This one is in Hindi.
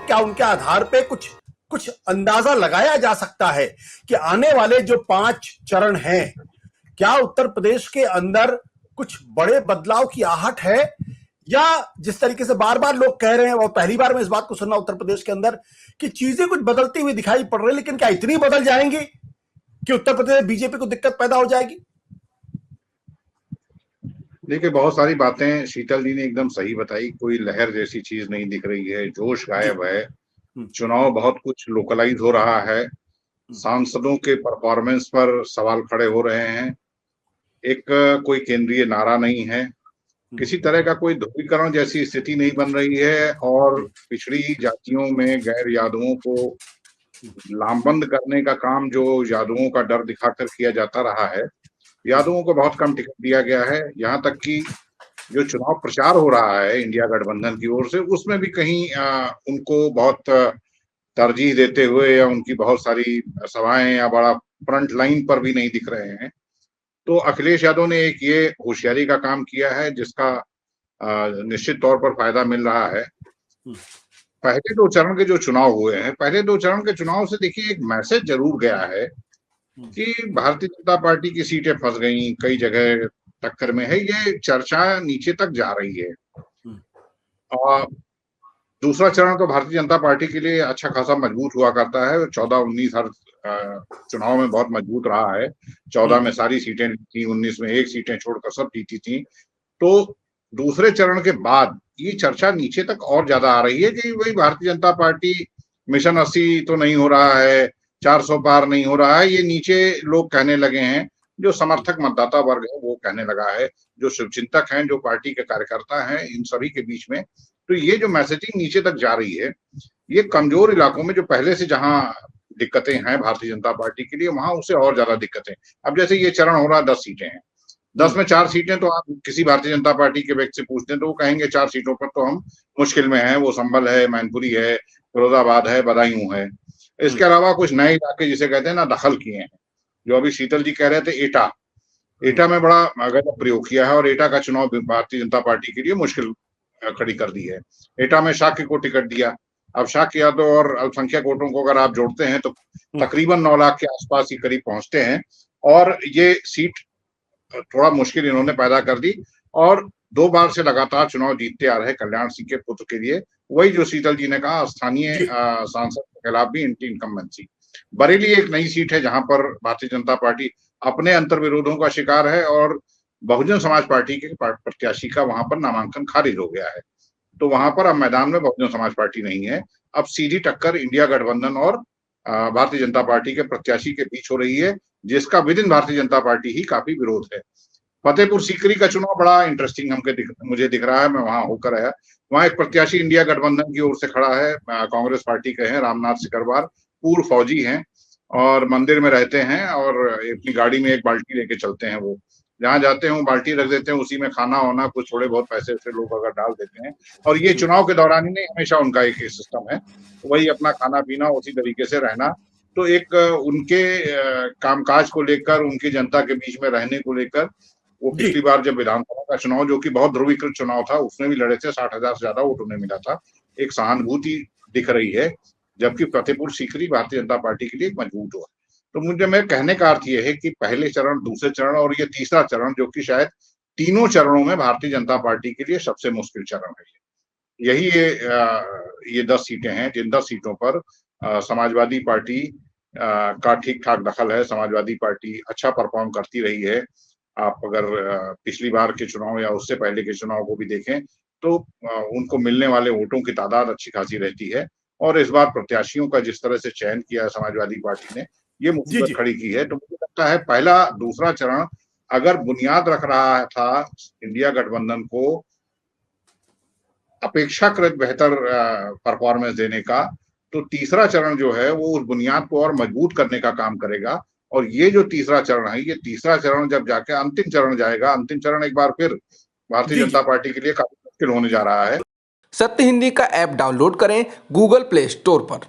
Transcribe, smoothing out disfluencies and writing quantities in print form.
क्या उनके आधार पे कुछ कुछ अंदाजा लगाया जा सकता है कि आने वाले जो 5 चरण हैं, क्या उत्तर प्रदेश के अंदर कुछ बड़े बदलाव की आहट है, या जिस तरीके से बार बार लोग कह रहे हैं, और पहली बार मैं इस बात को सुनना उत्तर प्रदेश के अंदर कि चीजें कुछ बदलती हुई दिखाई पड़ रही है, लेकिन क्या इतनी बदल जाएंगी कि उत्तर प्रदेश में बीजेपी को दिक्कत पैदा हो जाएगी? देखिए, बहुत सारी बातें शीतल जी ने एकदम सही बताई। कोई लहर जैसी चीज नहीं दिख रही है, जोश गायब है। चुनाव बहुत कुछ लोकलाइज हो रहा है, सांसदों के परफॉर्मेंस पर सवाल खड़े हो रहे हैं, एक कोई केंद्रीय नारा नहीं है, किसी तरह का कोई ध्रुवीकरण जैसी स्थिति नहीं बन रही है, और पिछड़ी जातियों में गैर यादवों को लामबंद करने का काम जो यादवों का डर दिखाकर किया जाता रहा है, यादवों को बहुत कम टिकट दिया गया है। यहाँ तक कि जो चुनाव प्रचार हो रहा है इंडिया गठबंधन की ओर से, उसमें भी कहीं उनको बहुत तरजीह देते हुए या उनकी बहुत सारी सभाएं या बड़ा फ्रंट लाइन पर भी नहीं दिख रहे हैं। तो अखिलेश यादव ने एक ये होशियारी का काम किया है जिसका निश्चित तौर पर फायदा मिल रहा है। पहले 2 चरण के जो चुनाव हुए हैं, पहले 2 चरण के चुनाव से देखिए एक मैसेज जरूर गया है कि भारतीय जनता पार्टी की सीटें फंस गई, कई जगह टक्कर में है, ये चर्चा नीचे तक जा रही है। और दूसरा चरण तो भारतीय जनता पार्टी के लिए अच्छा खासा मजबूत हुआ करता है। 14-19 हर चुनाव में बहुत मजबूत रहा है। 14 में सारी सीटें थी, 19 में 1 सीटें छोड़कर सब जीती थी। तो दूसरे चरण के बाद ये चर्चा नीचे तक और ज्यादा आ रही है कि वही भारतीय जनता पार्टी मिशन 80 तो नहीं हो रहा है, 400 पार नहीं हो रहा है, ये नीचे लोग कहने लगे हैं। जो समर्थक मतदाता वर्ग है वो कहने लगा है, जो शुभचिंतक हैं, जो पार्टी के कार्यकर्ता हैं, इन सभी के बीच में। तो ये जो मैसेजिंग नीचे तक जा रही है, ये कमजोर इलाकों में जो पहले से जहां दिक्कतें हैं भारतीय जनता पार्टी के लिए, वहां उससे और ज्यादा दिक्कतें। अब जैसे ये चरण हो रहा है, 10 सीटें हैं, 10 में 4 सीटें, तो आप किसी भारतीय जनता पार्टी के व्यक्ति से पूछते हैं तो वो कहेंगे 4 सीटों पर तो हम मुश्किल में हैं। वो संभल है, मैनपुरी है, फिरोजाबाद है, बदायूं है। इसके अलावा कुछ नए इलाके जिसे कहते हैं ना, दखल किए हैं। जो अभी शीतल जी कह रहे थे, एटा में बड़ा गलत प्रयोग किया है, और एटा का चुनाव भारतीय जनता पार्टी के लिए मुश्किल खड़ी कर दी है। एटा में शाक्य को टिकट दिया। अब शाक्य यादव और अल्पसंख्यक वोटों को अगर आप जोड़ते हैं तो तकरीबन 9 लाख के आसपास ही करीब पहुंचते हैं, और ये सीट थोड़ा मुश्किल इन्होंने पैदा कर दी। और 2 बार से लगातार चुनाव जीतते आ रहे कल्याण सिंह के पुत्र के लिए वही जो शीतल जी ने कहा, स्थानीय सांसद के खिलाफ भी एंटी इनकम्बेंसी। बरेली एक नई सीट है जहां पर भारतीय जनता पार्टी अपने अंतर्विरोधों का शिकार है, और बहुजन समाज पार्टी के प्रत्याशी का वहां पर नामांकन खारिज हो गया है। तो वहां पर अब मैदान में बहुजन समाज पार्टी नहीं है। अब सीधी टक्कर इंडिया गठबंधन और भारतीय जनता पार्टी के प्रत्याशी के बीच हो रही है, जिसका with in Bharatiya Janata party ही काफी विरोध है। फतेहपुर सीकरी का चुनाव बड़ा इंटरेस्टिंग मुझे दिख रहा है। मैं वहां होकर आया। वहां एक प्रत्याशी इंडिया गठबंधन की ओर से खड़ा है, कांग्रेस पार्टी के हैं, रामनाथ सिकरवार, पूर्व फौजी हैं और मंदिर में रहते हैं, और अपनी गाड़ी में एक बाल्टी लेके चलते हैं। वो जहां जाते हैं वो बाल्टी रख देते हैं, उसी में खाना वाना कुछ थोड़े बहुत पैसे से लोग अगर डाल देते हैं। और ये चुनाव के दौरान ही नहीं, हमेशा उनका एक सिस्टम है, वही अपना खाना पीना उसी तरीके से रहना। तो एक उनके कामकाज को लेकर, उनकी जनता के बीच में रहने को लेकर, वो पिछली बार जब विधानसभा का चुनाव, जो कि बहुत ध्रुवीकृत चुनाव था, उसमें भी लड़े थे, 60,000 से ज्यादा वोट उन्हें मिला था, एक सहानुभूति दिख रही है। जबकि फतेहपुर सीकरी भारतीय जनता पार्टी के लिए मजबूत हुआ। तो मुझे मेरे कहने का अर्थ यह है कि पहले चरण, दूसरे चरण और ये तीसरा चरण, जो कि शायद तीनों चरणों में भारतीय जनता पार्टी के लिए सबसे मुश्किल चरण है। यही ये 10 सीटें हैं जिन 10 सीटों पर समाजवादी पार्टी का ठीक ठाक दखल है। समाजवादी पार्टी अच्छा परफॉर्म करती रही है। आप अगर पिछली बार के चुनाव या उससे पहले के चुनाव को भी देखें तो उनको मिलने वाले वोटों की तादाद अच्छी खासी रहती है। और इस बार प्रत्याशियों का जिस तरह से चयन किया समाजवादी पार्टी ने, ये मुसीबत खड़ी की है। तो मुझे लगता है पहला दूसरा चरण अगर बुनियाद रख रहा था इंडिया गठबंधन को अपेक्षाकृत बेहतर परफॉर्मेंस देने का, तो तीसरा चरण जो है वो उस बुनियाद को और मजबूत करने का काम करेगा। और ये जो तीसरा चरण है, ये तीसरा चरण जब जाके अंतिम चरण जाएगा, अंतिम चरण एक बार फिर भारतीय जनता पार्टी के लिए काफी मुश्किल होने जा रहा है। सत्य हिंदी का ऐप डाउनलोड करें गूगल प्ले स्टोर पर।